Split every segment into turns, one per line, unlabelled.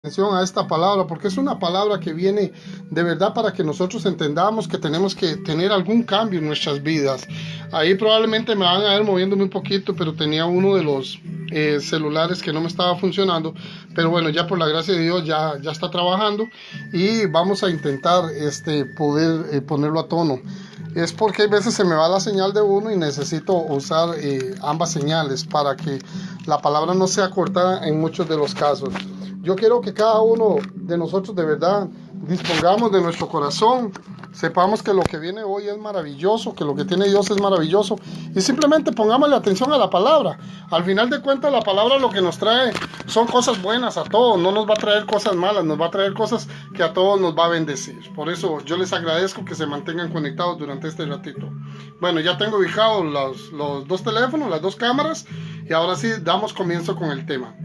Atención a esta palabra, porque es una palabra que viene de verdad para que nosotros entendamos que tenemos que tener algún cambio en nuestras vidas. Ahí probablemente me van a ver moviéndome un poquito, pero tenía uno de los celulares que no me estaba funcionando, pero bueno, ya por la gracia de Dios ya está trabajando y vamos a intentar poder ponerlo a tono. Es porque a veces se me va la señal de uno y necesito usar ambas señales para que la palabra no sea cortada en muchos de los casos. Yo quiero que cada uno de nosotros de verdad dispongamos de nuestro corazón, sepamos que lo que viene hoy es maravilloso, que lo que tiene Dios es maravilloso y simplemente pongámosle atención a la palabra. Al final de cuentas la palabra lo que nos trae son cosas buenas a todos, no nos va a traer cosas malas, nos va a traer cosas que a todos nos va a bendecir. Por eso yo les agradezco que se mantengan conectados durante este ratito. Bueno, ya tengo ubicados los dos teléfonos, las dos cámaras y ahora sí damos comienzo con el tema.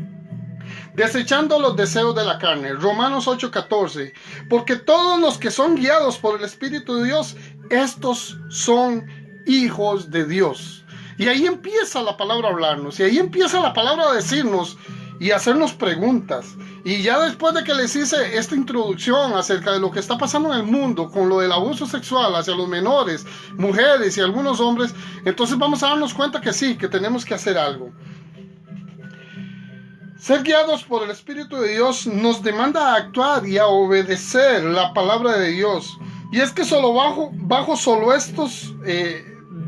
Desechando los deseos de la carne. Romanos 8:14. Porque todos los que son guiados por el Espíritu de Dios, estos son hijos de Dios. Y ahí empieza la palabra a hablarnos. Y ahí empieza la palabra a decirnos y hacernos preguntas. Y ya después de que les hice esta introducción acerca de lo que está pasando en el mundo con lo del abuso sexual hacia los menores, mujeres y algunos hombres, entonces vamos a darnos cuenta que sí, que tenemos que hacer algo. Ser guiados por el Espíritu de Dios nos demanda a actuar y a obedecer la palabra de Dios. Y es que solo bajo solo estos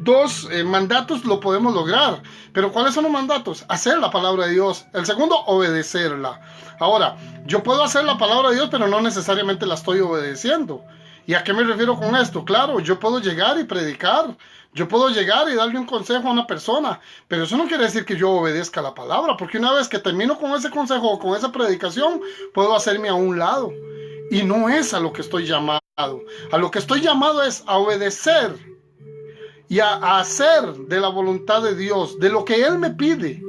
dos mandatos lo podemos lograr. Pero ¿cuáles son los mandatos? Hacer la palabra de Dios. El segundo, obedecerla. Ahora, yo puedo hacer la palabra de Dios, pero no necesariamente la estoy obedeciendo. ¿Y a qué me refiero con esto? Claro, yo puedo llegar y predicar. Yo puedo llegar y darle un consejo a una persona, pero eso no quiere decir que yo obedezca la palabra, porque una vez que termino con ese consejo o con esa predicación, puedo hacerme a un lado. Y no es a lo que estoy llamado. A lo que estoy llamado es a obedecer y a hacer de la voluntad de Dios, de lo que Él me pide.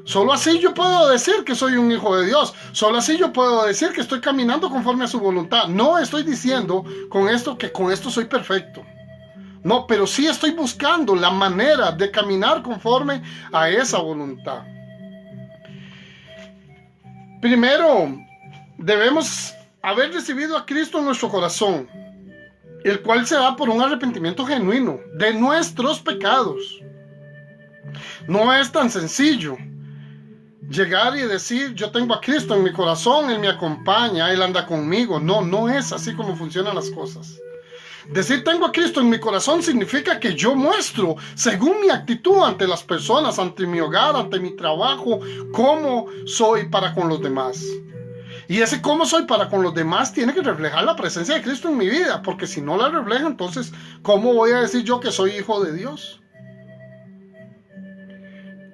Solo así yo puedo decir que soy un hijo de Dios. Solo así yo puedo decir que estoy caminando conforme a su voluntad. No estoy diciendo con esto que con esto soy perfecto. No, pero sí estoy buscando la manera de caminar conforme a esa voluntad. Primero, debemos haber recibido a Cristo en nuestro corazón, el cual se da por un arrepentimiento genuino de nuestros pecados. No es tan sencillo llegar y decir, yo tengo a Cristo en mi corazón, Él me acompaña, Él anda conmigo. No, no es así como funcionan las cosas. Decir tengo a Cristo en mi corazón significa que yo muestro, según mi actitud ante las personas, ante mi hogar, ante mi trabajo, cómo soy para con los demás. Y ese cómo soy para con los demás tiene que reflejar la presencia de Cristo en mi vida, porque si no la refleja, entonces, ¿cómo voy a decir yo que soy hijo de Dios?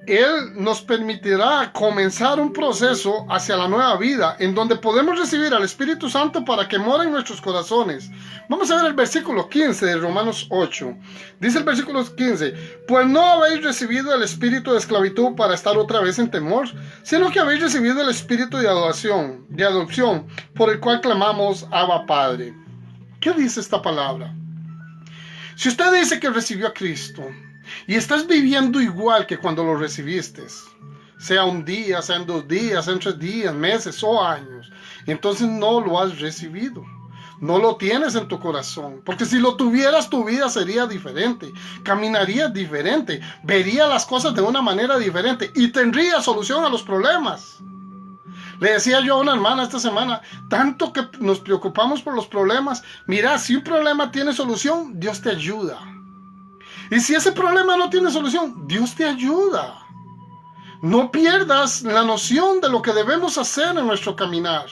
Él nos permitirá comenzar un proceso hacia la nueva vida, en donde podemos recibir al Espíritu Santo para que more en nuestros corazones. Vamos a ver el versículo 15 de Romanos 8. Dice el versículo 15, pues no habéis recibido el espíritu de esclavitud para estar otra vez en temor, sino que habéis recibido el espíritu de adopción, por el cual clamamos, Abba Padre. ¿Qué dice esta palabra? Si usted dice que recibió a Cristo, y estás viviendo igual que cuando lo recibiste, sea un día, sean 2 días, sean 3 días, meses o años, entonces no lo has recibido. No lo tienes en tu corazón, porque si lo tuvieras, tu vida sería diferente, caminarías diferente, verías las cosas de una manera diferente y tendrías solución a los problemas. Le decía yo a una hermana esta semana, tanto que nos preocupamos por los problemas, mira, si un problema tiene solución, Dios te ayuda. Y si ese problema no tiene solución, Dios te ayuda. No pierdas la noción de lo que debemos hacer en nuestro caminar.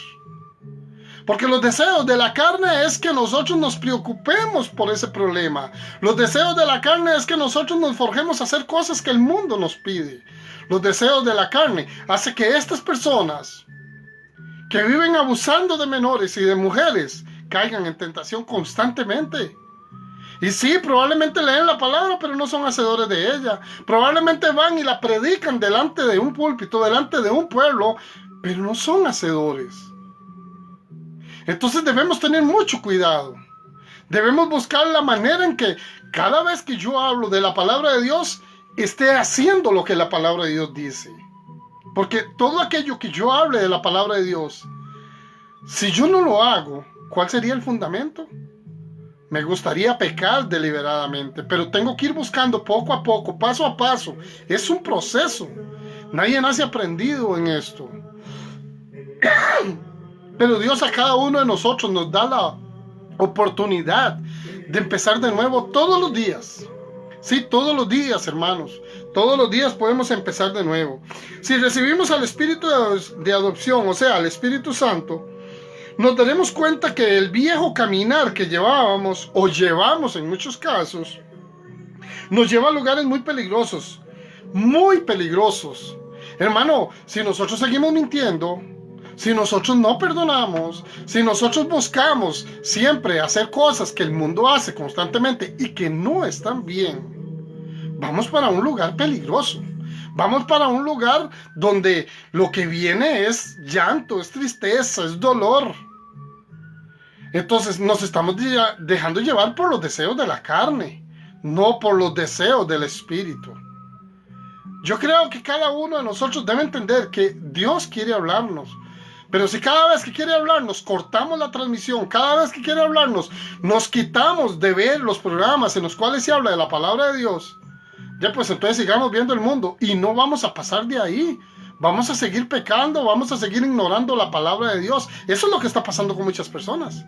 Porque los deseos de la carne es que nosotros nos preocupemos por ese problema. Los deseos de la carne es que nosotros nos forjemos a hacer cosas que el mundo nos pide. Los deseos de la carne hacen que estas personas que viven abusando de menores y de mujeres caigan en tentación constantemente. Y sí, probablemente leen la palabra, pero no son hacedores de ella. Probablemente van y la predican delante de un púlpito, delante de un pueblo, pero no son hacedores. Entonces debemos tener mucho cuidado. Debemos buscar la manera en que cada vez que yo hablo de la palabra de Dios, esté haciendo lo que la palabra de Dios dice. Porque todo aquello que yo hable de la palabra de Dios Si yo no lo hago, ¿cuál sería el fundamento? Me gustaría pecar deliberadamente, pero tengo que ir buscando poco a poco, paso a paso. Es un proceso. Nadie nace aprendido en esto. Pero Dios a cada uno de nosotros nos da la oportunidad de empezar de nuevo todos los días. Sí, todos los días, hermanos. Todos los días podemos empezar de nuevo. Si recibimos al Espíritu de adopción, o sea, al Espíritu Santo, nos daremos cuenta que el viejo caminar que llevábamos, o llevamos en muchos casos, nos lleva a lugares muy peligrosos. Muy peligrosos. Hermano, si nosotros seguimos mintiendo, si nosotros no perdonamos, si nosotros buscamos siempre hacer cosas que el mundo hace constantemente y que no están bien, vamos para un lugar peligroso. Vamos para un lugar donde lo que viene es llanto, es tristeza, es dolor. Entonces nos estamos dejando llevar por los deseos de la carne, no por los deseos del Espíritu. Yo creo que cada uno de nosotros debe entender que Dios quiere hablarnos. Pero si cada vez que quiere hablarnos cortamos la transmisión, cada vez que quiere hablarnos nos quitamos de ver los programas en los cuales se habla de la palabra de Dios, ya pues entonces sigamos viendo el mundo y no vamos a pasar de ahí. Vamos a seguir pecando, vamos a seguir ignorando la palabra de Dios. Eso es lo que está pasando con muchas personas.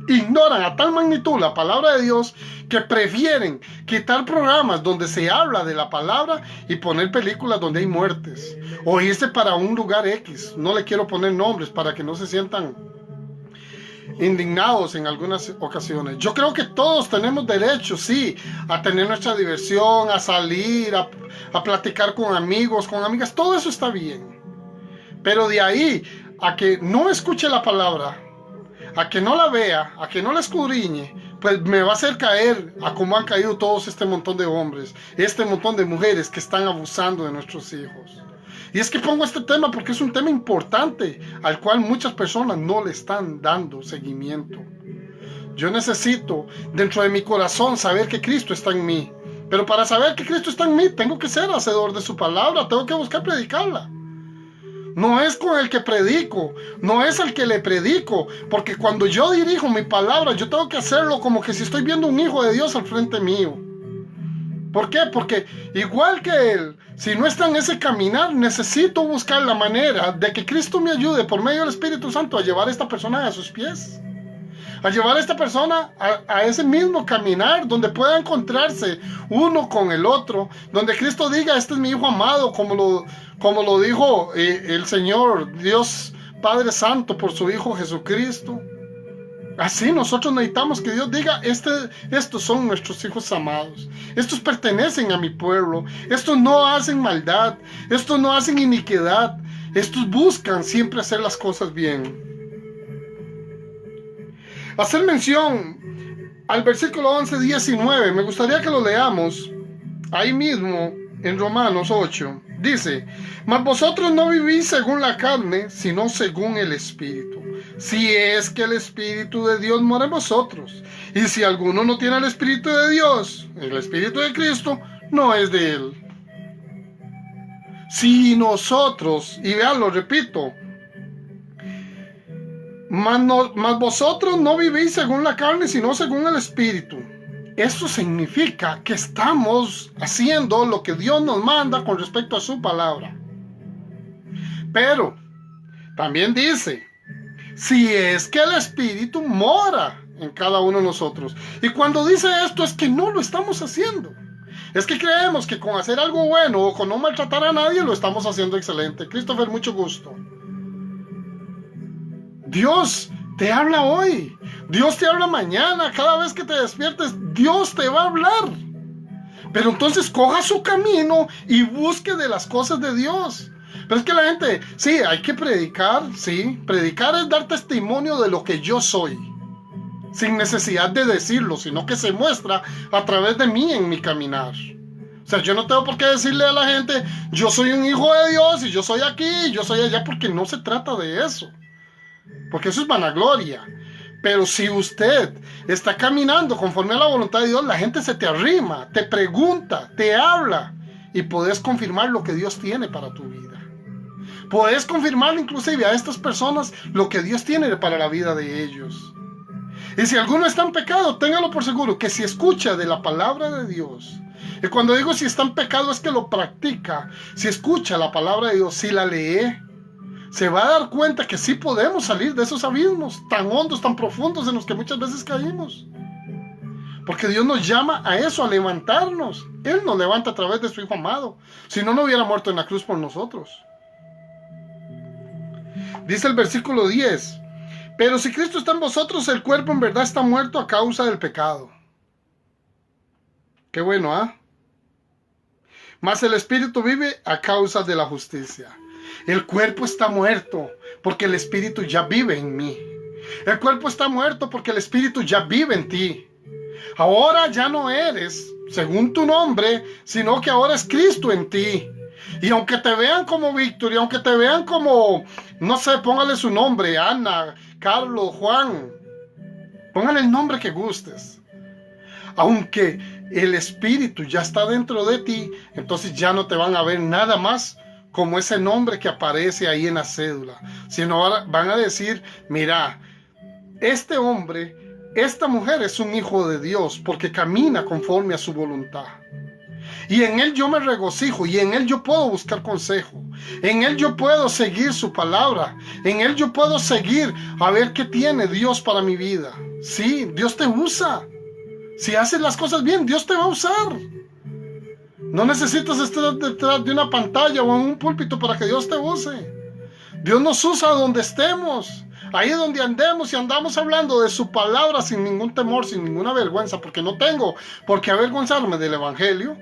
Ignoran a tal magnitud la palabra de Dios que prefieren quitar programas donde se habla de la palabra y poner películas donde hay muertes. O irse para un lugar X. No le quiero poner nombres para que no se sientan indignados en algunas ocasiones. Yo creo que todos tenemos derecho, sí, a tener nuestra diversión, a salir, a platicar con amigos, con amigas. Todo eso está bien. Pero de ahí a que no escuche la palabra, a que no la vea, a que no la escudriñe, pues me va a hacer caer a como han caído todos este montón de hombres, este montón de mujeres que están abusando de nuestros hijos. Y es que pongo este tema porque es un tema importante al cual muchas personas no le están dando seguimiento. Yo necesito dentro de mi corazón saber que Cristo está en mí, pero para saber que Cristo está en mí tengo que ser hacedor de su palabra, tengo que buscar predicarla. No es con el que predico, no es al que le predico, porque cuando yo dirijo mi palabra, yo tengo que hacerlo como que si estoy viendo un hijo de Dios al frente mío. ¿Por qué? Porque igual que Él, si no está en ese caminar, necesito buscar la manera de que Cristo me ayude por medio del Espíritu Santo a llevar a esta persona a sus pies. A llevar a esta persona a ese mismo caminar donde pueda encontrarse uno con el otro, donde Cristo diga, este es mi Hijo amado, como lo dijo el Señor, Dios Padre Santo por su Hijo Jesucristo. Así nosotros necesitamos que Dios diga, estos son nuestros hijos amados, estos pertenecen a mi pueblo, estos no hacen maldad, estos no hacen iniquidad, estos buscan siempre hacer las cosas bien. Hacer mención al versículo 11-19, me gustaría que lo leamos ahí mismo en Romanos 8. Dice, mas vosotros no vivís según la carne, sino según el Espíritu. Si es que el Espíritu de Dios mora en vosotros. Y si alguno no tiene el Espíritu de Dios, el Espíritu de Cristo, no es de él. Si nosotros, y vean, lo repito, mas vosotros no vivís según la carne, sino según el Espíritu. Esto significa que estamos haciendo lo que Dios nos manda con respecto a su palabra. Pero también dice, si es que el Espíritu mora en cada uno de nosotros. Y cuando dice esto es que no lo estamos haciendo. Es que creemos que con hacer algo bueno o con no maltratar a nadie lo estamos haciendo excelente. Christopher, mucho gusto. Dios te habla hoy, Dios te habla mañana, cada vez que te despiertes, Dios te va a hablar. Pero entonces coja su camino y busque de las cosas de Dios. Pero es que la gente, sí, hay que predicar, sí, predicar es dar testimonio de lo que yo soy, sin necesidad de decirlo, sino que se muestra a través de mí en mi caminar. O sea, yo no tengo por qué decirle a la gente, yo soy un hijo de Dios y yo soy aquí y yo soy allá, porque no se trata de eso. Porque eso es vanagloria. Pero si usted está caminando conforme a la voluntad de Dios, la gente se te arrima, te pregunta, te habla y puedes confirmar lo que Dios tiene para tu vida. Puedes confirmar inclusive a estas personas lo que Dios tiene para la vida de ellos. Y si alguno está en pecado, téngalo por seguro que si escucha de la palabra de Dios, y cuando digo si está en pecado es que lo practica, si escucha la palabra de Dios, si la lee, se va a dar cuenta que sí podemos salir de esos abismos tan hondos, tan profundos en los que muchas veces caímos. Porque Dios nos llama a eso, a levantarnos. Él nos levanta a través de su Hijo amado. Si no, no hubiera muerto en la cruz por nosotros. Dice el versículo 10. Pero si Cristo está en vosotros, el cuerpo en verdad está muerto a causa del pecado. Qué bueno, ¿ah? Mas el espíritu vive a causa de la justicia. El cuerpo está muerto porque el espíritu ya vive en mí. El cuerpo está muerto porque el espíritu ya vive en ti. Ahora ya no eres según tu nombre, sino que ahora es Cristo en ti. Y aunque te vean como Víctor, y aunque te vean como, no sé, póngale su nombre, Ana, Carlos, Juan, póngale el nombre que gustes. Aunque el espíritu ya está dentro de ti, entonces ya no te van a ver nada más como ese nombre que aparece ahí en la cédula, sino ahora van a decir, mira, este hombre, esta mujer es un hijo de Dios porque camina conforme a su voluntad. Y en él yo me regocijo, y en él yo puedo buscar consejo, en él yo puedo seguir su palabra, en él yo puedo seguir a ver qué tiene Dios para mi vida. Sí, Dios te usa. Si haces las cosas bien, Dios te va a usar. No necesitas estar detrás de una pantalla o en un púlpito para que Dios te use. Dios nos usa donde estemos, ahí donde andemos, y andamos hablando de su palabra sin ningún temor, sin ninguna vergüenza, porque no tengo por qué avergonzarme del evangelio.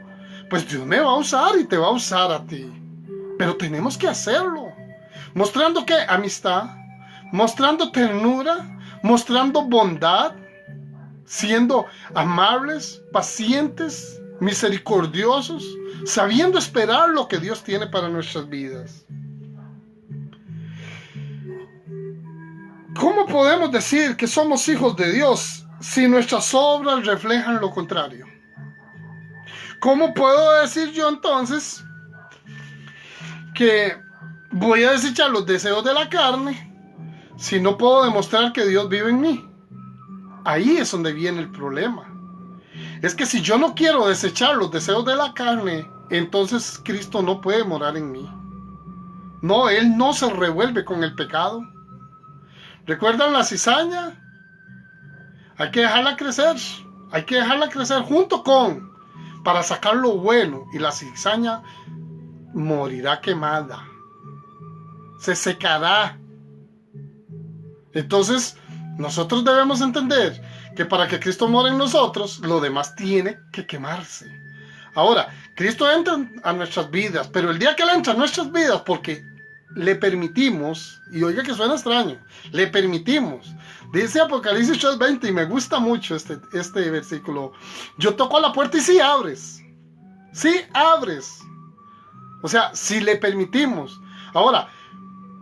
Pues Dios me va a usar y te va a usar a ti. Pero tenemos que hacerlo. Mostrando ¿qué? Amistad, mostrando ternura, mostrando bondad, siendo amables, pacientes, misericordiosos, sabiendo esperar lo que Dios tiene para nuestras vidas. ¿Cómo podemos decir que somos hijos de Dios si nuestras obras reflejan lo contrario? ¿Cómo puedo decir yo entonces que voy a desechar los deseos de la carne si no puedo demostrar que Dios vive en mí? Ahí es donde viene el problema. Es que si yo no quiero desechar los deseos de la carne, entonces Cristo no puede morar en mí. No, Él no se revuelve con el pecado. ¿Recuerdan la cizaña? Hay que dejarla crecer. Hay que dejarla crecer junto con, para sacar lo bueno, y la cizaña morirá quemada. Se secará. Entonces, nosotros debemos entender que para que Cristo more en nosotros, lo demás tiene que quemarse. Ahora, Cristo entra a nuestras vidas, pero el día que Él entra a nuestras vidas, porque le permitimos, y oiga que suena extraño, le permitimos. Dice Apocalipsis 3:20, y me gusta mucho este versículo. Yo toco a la puerta y sí abres. Sí abres. O sea, si le permitimos. Ahora,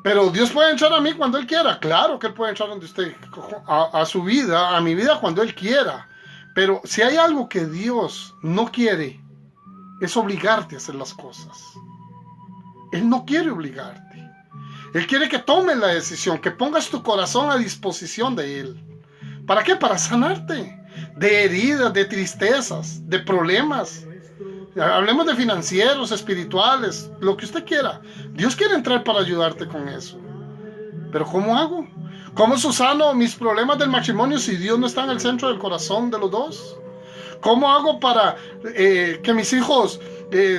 pero Dios puede entrar a mí cuando Él quiera. Claro que Él puede entrar donde usted, a su vida, a mi vida cuando Él quiera. Pero si hay algo que Dios no quiere, es obligarte a hacer las cosas. Él no quiere obligarte. Él quiere que tomes la decisión, que pongas tu corazón a disposición de Él. ¿Para qué? Para sanarte de heridas, de tristezas, de problemas. Hablemos de financieros, espirituales, lo que usted quiera. Dios quiere entrar para ayudarte con eso. Pero ¿cómo hago? ¿Cómo sano mis problemas del matrimonio si Dios no está en el centro del corazón de los dos? ¿Cómo hago para que mis hijos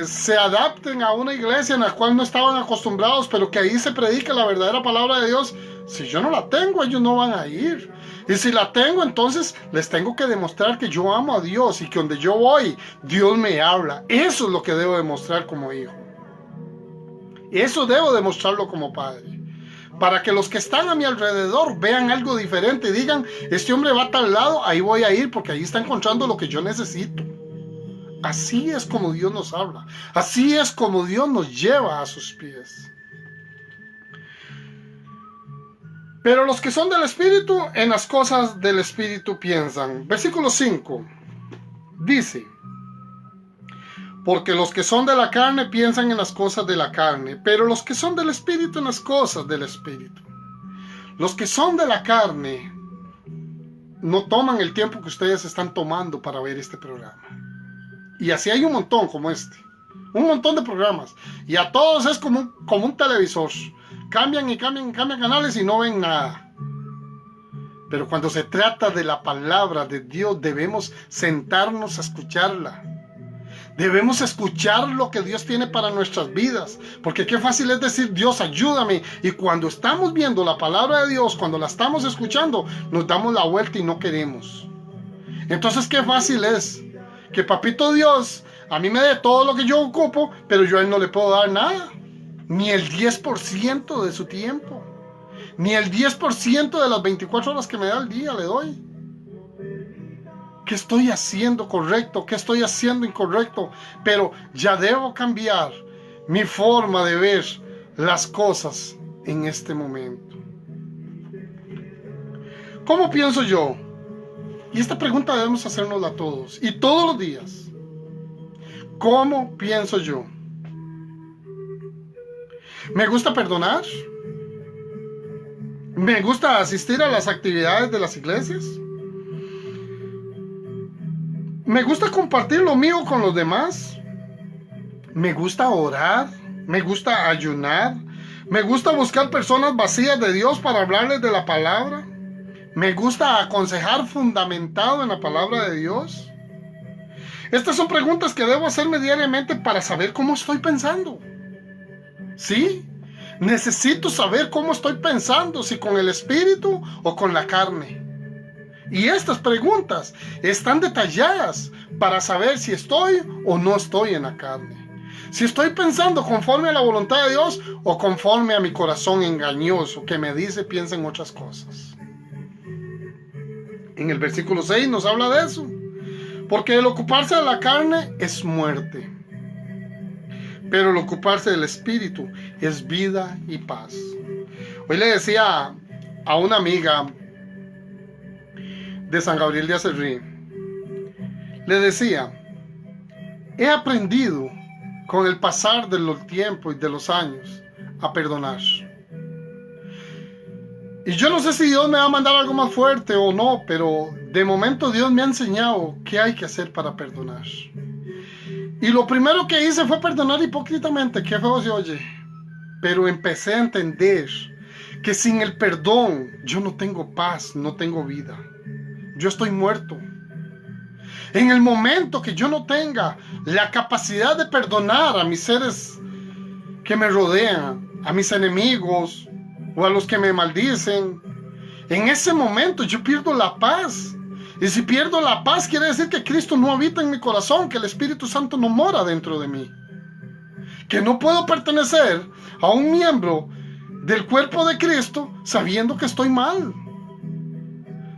se adapten a una iglesia en la cual no estaban acostumbrados, pero que ahí se predica la verdadera palabra de Dios? Si yo no la tengo, ellos no van a ir. Y si la tengo, entonces les tengo que demostrar que yo amo a Dios y que donde yo voy, Dios me habla. Eso es lo que debo demostrar como hijo. Eso debo demostrarlo como padre. Para que los que están a mi alrededor vean algo diferente y digan, este hombre va a tal lado, ahí voy a ir porque ahí está encontrando lo que yo necesito. Así es como Dios nos habla. Así es como Dios nos lleva a sus pies. Pero los que son del Espíritu, en las cosas del Espíritu piensan. Versículo 5 dice: Porque los que son de la carne piensan en las cosas de la carne, pero los que son del Espíritu en las cosas del Espíritu. Los que son de la carne no toman el tiempo que ustedes están tomando para ver este programa. Y así hay un montón como este. Un montón de programas. Y a todos es como un televisor. Cambian y cambian canales y no ven nada. Pero cuando se trata de la palabra de Dios, debemos sentarnos a escucharla. Debemos escuchar lo que Dios tiene para nuestras vidas. Porque qué fácil es decir, Dios, ayúdame. Y cuando estamos viendo la palabra de Dios, cuando la estamos escuchando, nos damos la vuelta y no queremos. Entonces qué fácil es que Papito Dios a mí me dé todo lo que yo ocupo, pero yo a Él no le puedo dar nada. Ni el 10% de su tiempo. Ni el 10% de las 24 horas que me da el día le doy. ¿Qué estoy haciendo correcto? ¿Qué estoy haciendo incorrecto? Pero ya debo cambiar mi forma de ver las cosas en este momento. ¿Cómo pienso yo? Y esta pregunta debemos hacérnosla todos y todos los días. ¿Cómo pienso yo? ¿Me gusta perdonar? ¿Me gusta asistir a las actividades de las iglesias? ¿Me gusta compartir lo mío con los demás? ¿Me gusta orar? ¿Me gusta ayunar? ¿Me gusta buscar personas vacías de Dios para hablarles de la palabra? ¿Me gusta aconsejar fundamentado en la palabra de Dios? Estas son preguntas que debo hacerme diariamente para saber cómo estoy pensando. ¿Sí? Necesito saber cómo estoy pensando, si con el espíritu o con la carne. Y estas preguntas están detalladas para saber si estoy o no estoy en la carne. Si estoy pensando conforme a la voluntad de Dios o conforme a mi corazón engañoso que me dice piensa en otras cosas. En el versículo 6 nos habla de eso. Porque el ocuparse de la carne es muerte, pero el ocuparse del espíritu es vida y paz. Hoy le decía a una amiga de San Gabriel de Acerrí, le decía, he aprendido con el pasar de los tiempos y de los años a perdonar. Y yo no sé si Dios me va a mandar algo más fuerte o no, pero de momento Dios me ha enseñado qué hay que hacer para perdonar. Y lo primero que hice fue perdonar hipócritamente, qué feo se oye. Pero empecé a entender que sin el perdón yo no tengo paz, no tengo vida. Yo estoy muerto. En el momento que yo no tenga la capacidad de perdonar a mis seres que me rodean, a mis enemigos o a los que me maldicen, en ese momento yo pierdo la paz. Y si pierdo la paz quiere decir que Cristo no habita en mi corazón, que el Espíritu Santo no mora dentro de mí, que no puedo pertenecer a un miembro del cuerpo de Cristo sabiendo que estoy mal.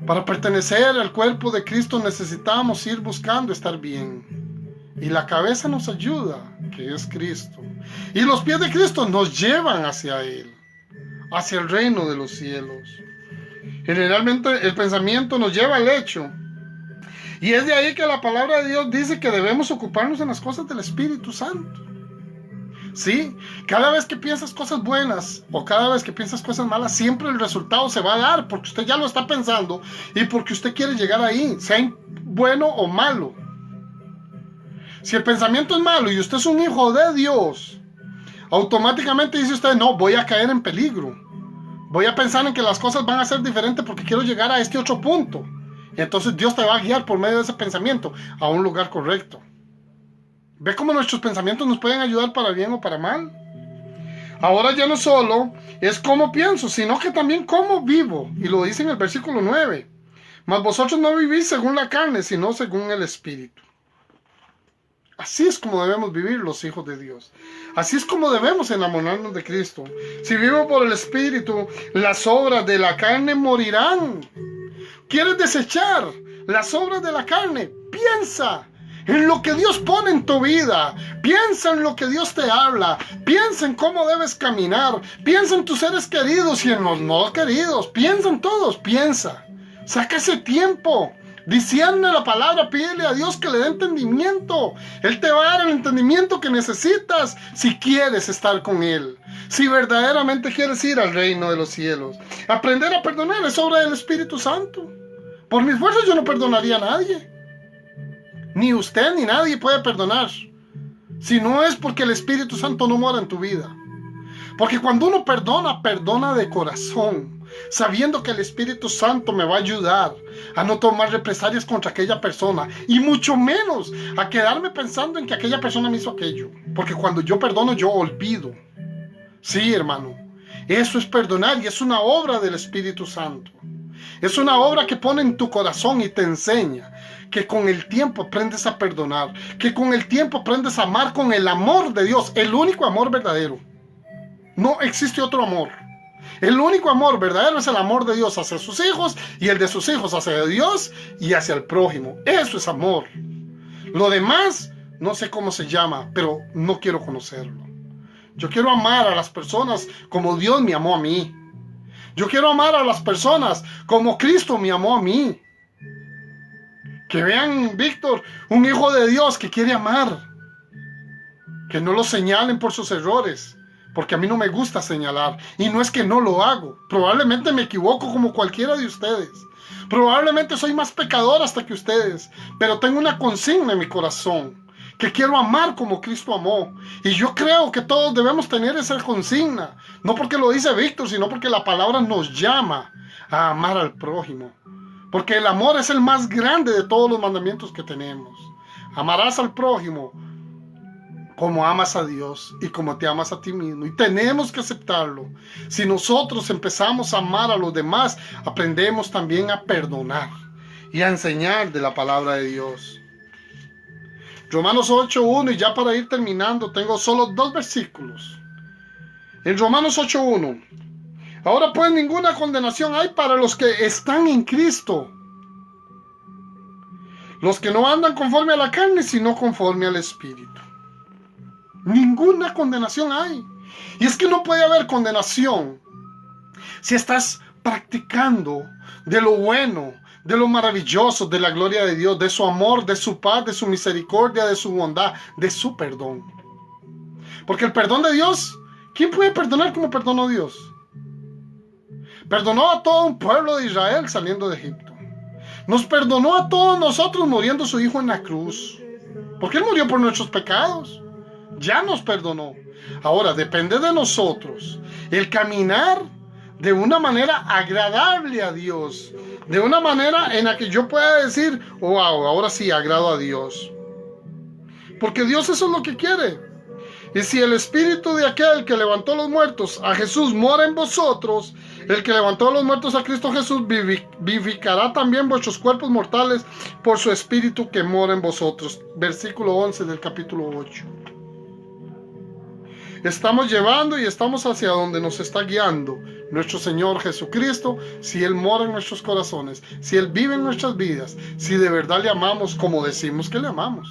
Para pertenecer al cuerpo de Cristo necesitamos ir buscando estar bien. Y la cabeza nos ayuda, que es Cristo. Y los pies de Cristo nos llevan hacia Él, hacia el reino de los cielos. Generalmente el pensamiento nos lleva al hecho. Y es de ahí que la palabra de Dios dice que debemos ocuparnos en las cosas del Espíritu Santo. Sí, cada vez que piensas cosas buenas o cada vez que piensas cosas malas, siempre el resultado se va a dar porque usted ya lo está pensando y porque usted quiere llegar ahí, sea bueno o malo. Si el pensamiento es malo y usted es un hijo de Dios, automáticamente dice usted, no, voy a caer en peligro. Voy a pensar en que las cosas van a ser diferentes porque quiero llegar a este otro punto. Y entonces Dios te va a guiar por medio de ese pensamiento a un lugar correcto. ¿Ve cómo nuestros pensamientos nos pueden ayudar para bien o para mal? Ahora ya no solo es cómo pienso, sino que también cómo vivo. Y lo dice en el versículo 9. Mas vosotros no vivís según la carne, sino según el Espíritu. Así es como debemos vivir los hijos de Dios. Así es como debemos enamorarnos de Cristo. Si vivo por el Espíritu, las obras de la carne morirán. ¿Quieres desechar las obras de la carne? Piensa en lo que Dios pone en tu vida. Piensa en lo que Dios te habla. Piensa en cómo debes caminar. Piensa en tus seres queridos y en los no queridos. Piensa en todos. Piensa. Saca ese tiempo Discierne la palabra, pídele a Dios que le dé entendimiento. Él te va a dar el entendimiento que necesitas si quieres estar con Él. Si verdaderamente quieres ir al reino de los cielos. Aprender a perdonar es obra del Espíritu Santo. Por mis fuerzas yo no perdonaría a nadie. Ni usted ni nadie puede perdonar. Si no es porque el Espíritu Santo no mora en tu vida. Porque cuando uno perdona, perdona de corazón, sabiendo que el Espíritu Santo me va a ayudar a no tomar represalias contra aquella persona, y mucho menos a quedarme pensando en que aquella persona me hizo aquello. Porque cuando yo perdono, yo olvido. Sí, hermano, eso es perdonar, y es una obra del Espíritu Santo. Es una obra que pone en tu corazón y te enseña que con el tiempo aprendes a perdonar, que con el tiempo aprendes a amar con el amor de Dios, el único amor verdadero. No existe otro amor. El único amor verdadero es el amor de Dios hacia sus hijos, y el de sus hijos hacia Dios y hacia el prójimo. Eso es amor. Lo demás, no sé cómo se llama, pero no quiero conocerlo. Yo quiero amar a las personas como Dios me amó a mí. Yo quiero amar a las personas como Cristo me amó a mí. Que vean, Víctor, un hijo de Dios que quiere amar. Que no lo señalen por sus errores. Porque a mí no me gusta señalar. Y no es que no lo hago. Probablemente me equivoco como cualquiera de ustedes. Probablemente soy más pecador hasta que ustedes. Pero tengo una consigna en mi corazón. Que quiero amar como Cristo amó. Y yo creo que todos debemos tener esa consigna. No porque lo dice Víctor, sino porque la palabra nos llama a amar al prójimo. Porque el amor es el más grande de todos los mandamientos que tenemos. Amarás al prójimo como amas a Dios y como te amas a ti mismo. Y tenemos que aceptarlo. Si nosotros empezamos a amar a los demás, aprendemos también a perdonar y a enseñar de la palabra de Dios. Romanos 8:1, y ya para ir terminando, tengo solo 2 versículos. En Romanos 8:1. Ahora pues ninguna condenación hay para los que están en Cristo. Los que no andan conforme a la carne, sino conforme al Espíritu. Ninguna condenación hay. Y es que no puede haber condenación si estás practicando de lo bueno, de lo maravilloso, de la gloria de Dios, de su amor, de su paz, de su misericordia, de su bondad, de su perdón. Porque el perdón de Dios, ¿quién puede perdonar como perdonó Dios? Perdonó a todo un pueblo de Israel saliendo de Egipto. Nos perdonó a todos nosotros muriendo su Hijo en la cruz. Porque Él murió por nuestros pecados. Ya nos perdonó. Ahora depende de nosotros el caminar de una manera agradable a Dios. De una manera en la que yo pueda decir, oh, wow, ahora sí agrado a Dios. Porque Dios eso es lo que quiere. Y si el espíritu de aquel que levantó los muertos a Jesús mora en vosotros, el que levantó a los muertos a Cristo Jesús vivificará también vuestros cuerpos mortales por su espíritu que mora en vosotros. Versículo 11 del capítulo 8. Estamos llevando y estamos hacia donde nos está guiando nuestro Señor Jesucristo, si Él mora en nuestros corazones, si Él vive en nuestras vidas, si de verdad le amamos como decimos que le amamos.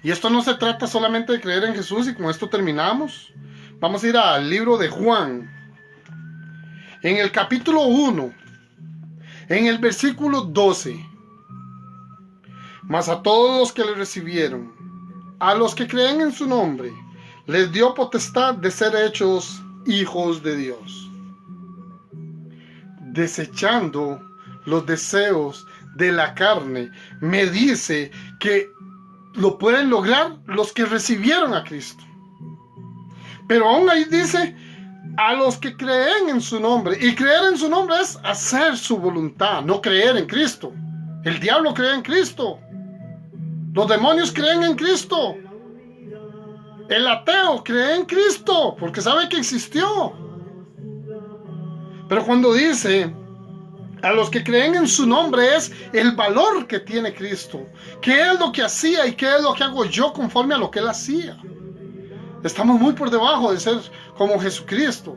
Y esto no se trata solamente de creer en Jesús, y con esto terminamos. Vamos a ir al libro de Juan. En el capítulo 1, en el versículo 12. Mas a todos los que le recibieron, a los que creen en su nombre, les dio potestad de ser hechos hijos de Dios, desechando los deseos de la carne. Me dice que lo pueden lograr los que recibieron a Cristo. Pero aún ahí dice, a los que creen en su nombre. Y creer en su nombre es hacer su voluntad, no creer en Cristo. El diablo cree en Cristo. Los demonios creen en Cristo. El ateo cree en Cristo porque sabe que existió. Pero cuando dice a los que creen en su nombre, es el valor que tiene Cristo. ¿Qué es lo que hacía y qué es lo que hago yo conforme a lo que Él hacía? Estamos muy por debajo de ser como Jesucristo.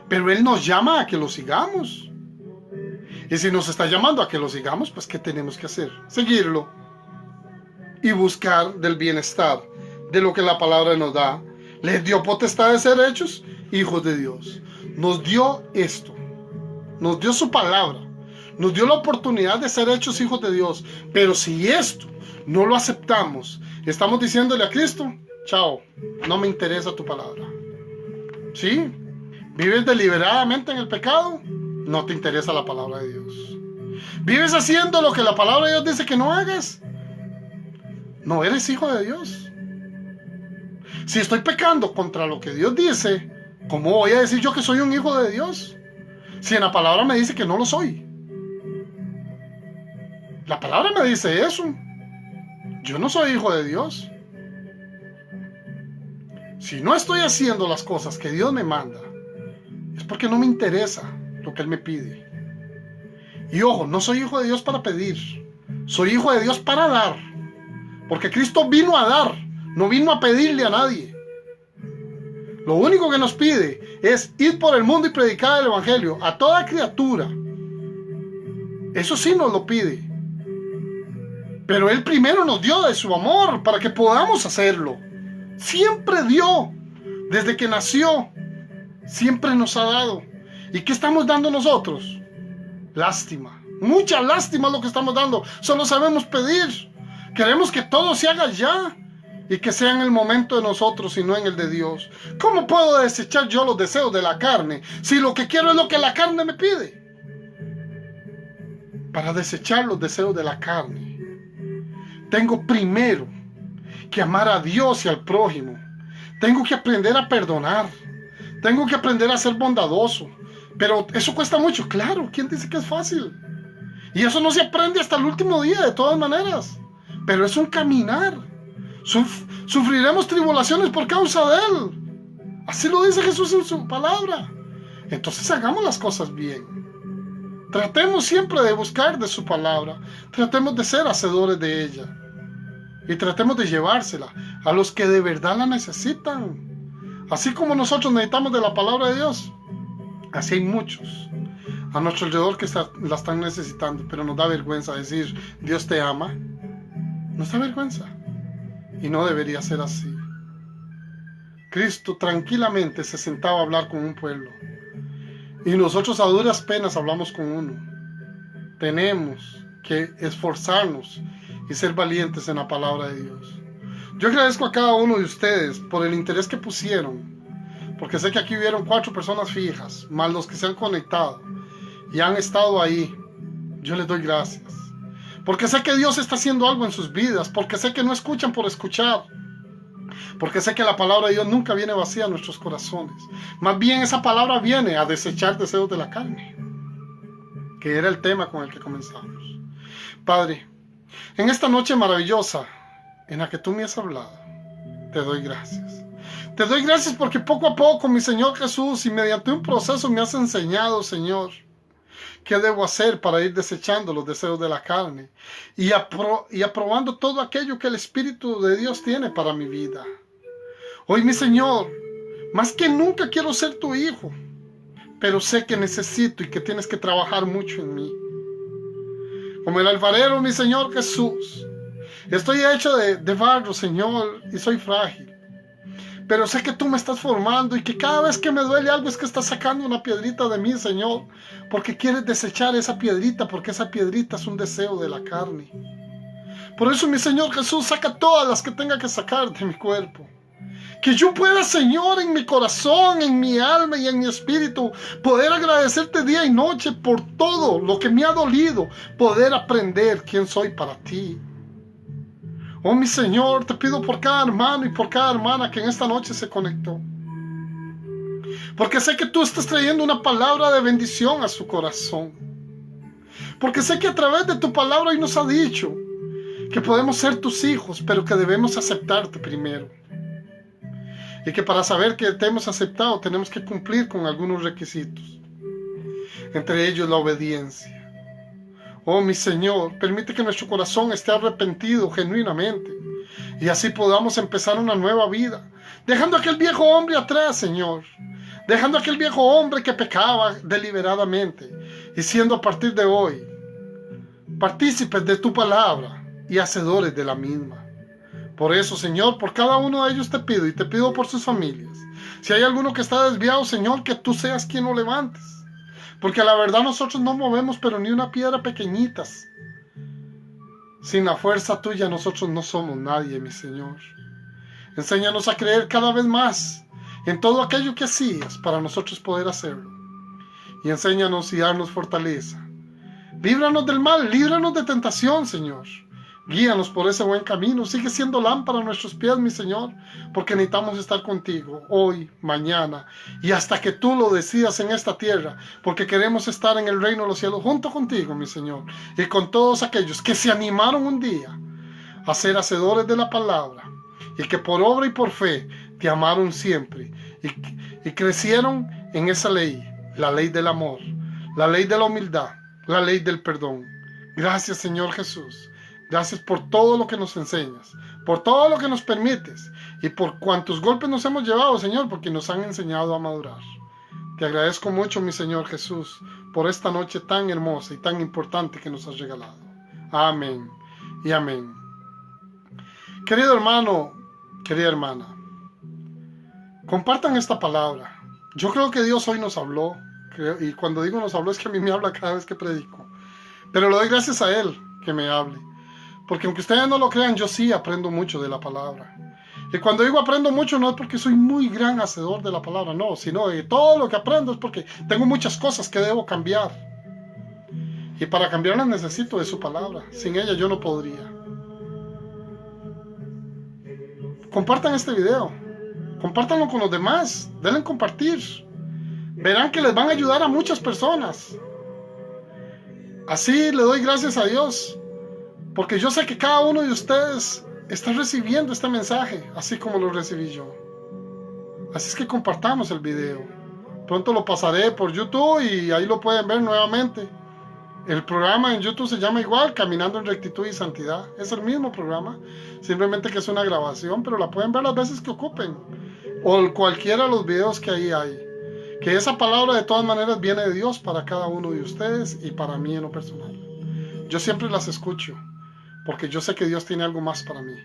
Pero Él nos llama a que lo sigamos. Y si nos está llamando a que lo sigamos, pues ¿qué tenemos que hacer? Seguirlo. Y buscar del bienestar, de lo que la palabra nos da. Les dio potestad de ser hechos hijos de Dios. Nos dio esto. Nos dio su palabra. nos dio la oportunidad de ser hechos hijos de Dios. Pero si esto no lo aceptamos, estamos diciéndole a Cristo, chao, no me interesa tu palabra. ¿Sí? ¿Vives deliberadamente en el pecado? No te interesa la palabra de Dios. ¿Vives haciendo lo que la palabra de Dios dice que no hagas? No eres hijo de Dios. Si estoy pecando contra lo que Dios dice, ¿cómo voy a decir yo que soy un hijo de Dios? Si en la palabra me dice que no lo soy. La palabra me dice eso. Yo no soy hijo de Dios. Si no estoy haciendo las cosas que Dios me manda, es porque no me interesa lo que Él me pide. Y ojo, no soy hijo de Dios para pedir. Soy hijo de Dios para dar. Porque Cristo vino a dar, no vino a pedirle a nadie. Lo único que nos pide es ir por el mundo y predicar el evangelio a toda criatura. Eso sí nos lo pide. Pero Él primero nos dio de su amor para que podamos hacerlo. Siempre dio, desde que nació, siempre nos ha dado. ¿Y qué estamos dando nosotros? Lástima, mucha lástima es lo que estamos dando. Solo sabemos pedir. Queremos que todo se haga ya y que sea en el momento de nosotros y no en el de Dios. ¿Cómo puedo desechar yo los deseos de la carne si lo que quiero es lo que la carne me pide? Para desechar los deseos de la carne, tengo primero que amar a Dios y al prójimo. Tengo que aprender a perdonar. Tengo que aprender a ser bondadoso. Pero eso cuesta mucho, claro. ¿Quién dice que es fácil? Y eso no se aprende hasta el último día, de todas maneras. Pero es un caminar. Sufriremos tribulaciones por causa de Él. Así lo dice Jesús en su palabra. Entonces hagamos las cosas bien. Tratemos siempre de buscar de su palabra. Tratemos de ser hacedores de ella. Y tratemos de llevársela a los que de verdad la necesitan. Así como nosotros necesitamos de la palabra de Dios, así hay muchos a nuestro alrededor que la están necesitando. Pero nos da vergüenza decir Dios te ama. Nos da vergüenza. Y no debería ser así. Cristo tranquilamente se sentaba a hablar con un pueblo. Y nosotros a duras penas hablamos con uno. Tenemos que esforzarnos y ser valientes en la palabra de Dios. Yo agradezco a cada uno de ustedes por el interés que pusieron, porque sé que aquí hubieron 4 personas fijas, más los que se han conectado y han estado ahí. Yo les doy gracias, porque sé que Dios está haciendo algo en sus vidas, porque sé que no escuchan por escuchar, porque sé que la palabra de Dios nunca viene vacía a nuestros corazones. Más bien esa palabra viene a desechar deseos de la carne, que era el tema con el que comenzamos. Padre, en esta noche maravillosa en la que tú me has hablado, te doy gracias. Te doy gracias porque poco a poco, mi Señor Jesús, y mediante un proceso me has enseñado, Señor, qué debo hacer para ir desechando los deseos de la carne y aprobando todo aquello que el Espíritu de Dios tiene para mi vida. Hoy, mi Señor, más que nunca quiero ser tu hijo, pero sé que necesito y que tienes que trabajar mucho en mí. Como el alfarero, mi Señor Jesús, estoy hecho de barro, Señor, y soy frágil. Pero sé que tú me estás formando y que cada vez que me duele algo es que estás sacando una piedrita de mí, Señor, porque quieres desechar esa piedrita, porque esa piedrita es un deseo de la carne. Por eso, mi Señor Jesús, saca todas las que tenga que sacar de mi cuerpo. Que yo pueda, Señor, en mi corazón, en mi alma y en mi espíritu, poder agradecerte día y noche por todo lo que me ha dolido, poder aprender quién soy para ti. Oh, mi Señor, te pido por cada hermano y por cada hermana que en esta noche se conectó. Porque sé que tú estás trayendo una palabra de bendición a su corazón. Porque sé que a través de tu palabra hoy nos ha dicho que podemos ser tus hijos, pero que debemos aceptarte primero. Y que para saber que te hemos aceptado tenemos que cumplir con algunos requisitos. Entre ellos la obediencia. Oh, mi Señor, permite que nuestro corazón esté arrepentido genuinamente y así podamos empezar una nueva vida, dejando aquel viejo hombre atrás, Señor, dejando aquel viejo hombre que pecaba deliberadamente y siendo a partir de hoy partícipes de tu palabra y hacedores de la misma. Por eso, Señor, por cada uno de ellos te pido y te pido por sus familias. Si hay alguno que está desviado, Señor, que tú seas quien lo levantes. Porque la verdad nosotros no movemos pero ni una piedra pequeñitas. Sin la fuerza tuya nosotros no somos nadie, mi Señor. Enséñanos a creer cada vez más en todo aquello que hacías para nosotros poder hacerlo. Y enséñanos y darnos fortaleza. Líbranos del mal, líbranos de tentación, Señor. Guíanos por ese buen camino. Sigue siendo lámpara a nuestros pies, mi Señor, porque necesitamos estar contigo hoy, mañana y hasta que tú lo decidas en esta tierra, porque queremos estar en el reino de los cielos junto contigo, mi Señor, y con todos aquellos que se animaron un día a ser hacedores de la palabra y que por obra y por fe te amaron siempre y crecieron en esa ley, la ley del amor, la ley de la humildad, la ley del perdón. Gracias, Señor Jesús. Gracias por todo lo que nos enseñas, por todo lo que nos permites y por cuantos golpes nos hemos llevado, Señor, porque nos han enseñado a madurar. Te agradezco mucho, mi Señor Jesús, por esta noche tan hermosa y tan importante que nos has regalado. Amén y amén. Querido hermano, querida hermana, compartan esta palabra. Yo creo que Dios hoy nos habló, y cuando digo nos habló es que a mí me habla cada vez que predico, pero le doy gracias a Él que me hable. Porque aunque ustedes no lo crean, yo sí aprendo mucho de la palabra. Y cuando digo aprendo mucho, no es porque soy muy gran hacedor de la palabra, no, sino de todo lo que aprendo es porque tengo muchas cosas que debo cambiar. Y para cambiarlas necesito de su palabra. Sin ella yo no podría. Compartan este video. Compártanlo con los demás. Denle compartir. Verán que les van a ayudar a muchas personas. Así le doy gracias a Dios. Porque yo sé que cada uno de ustedes está recibiendo este mensaje, así como lo recibí yo. Así es que compartamos el video. Pronto lo pasaré por YouTube y ahí lo pueden ver nuevamente. El programa en YouTube se llama igual, Caminando en Rectitud y Santidad. Es el mismo programa, simplemente que es una grabación, pero la pueden ver las veces que ocupen. O cualquiera de los videos que ahí hay. Que esa palabra de todas maneras viene de Dios para cada uno de ustedes y para mí en lo personal. Yo siempre las escucho. Porque yo sé que Dios tiene algo más para mí.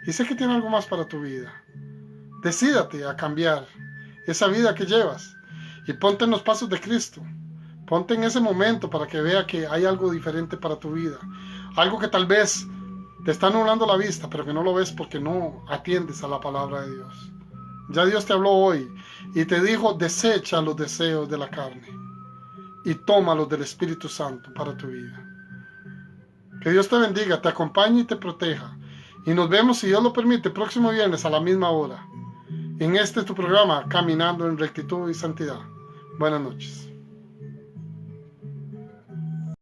Y sé que tiene algo más para tu vida. Decídate a cambiar esa vida que llevas. Y ponte en los pasos de Cristo. Ponte en ese momento para que vea que hay algo diferente para tu vida. Algo que tal vez te está nublando la vista, pero que no lo ves porque no atiendes a la palabra de Dios. Ya Dios te habló hoy y te dijo, desecha los deseos de la carne y toma los del Espíritu Santo para tu vida. Que Dios te bendiga, te acompañe y te proteja. Y nos vemos, si Dios lo permite, próximo viernes a la misma hora. En tu programa, Caminando en Rectitud y Santidad. Buenas noches.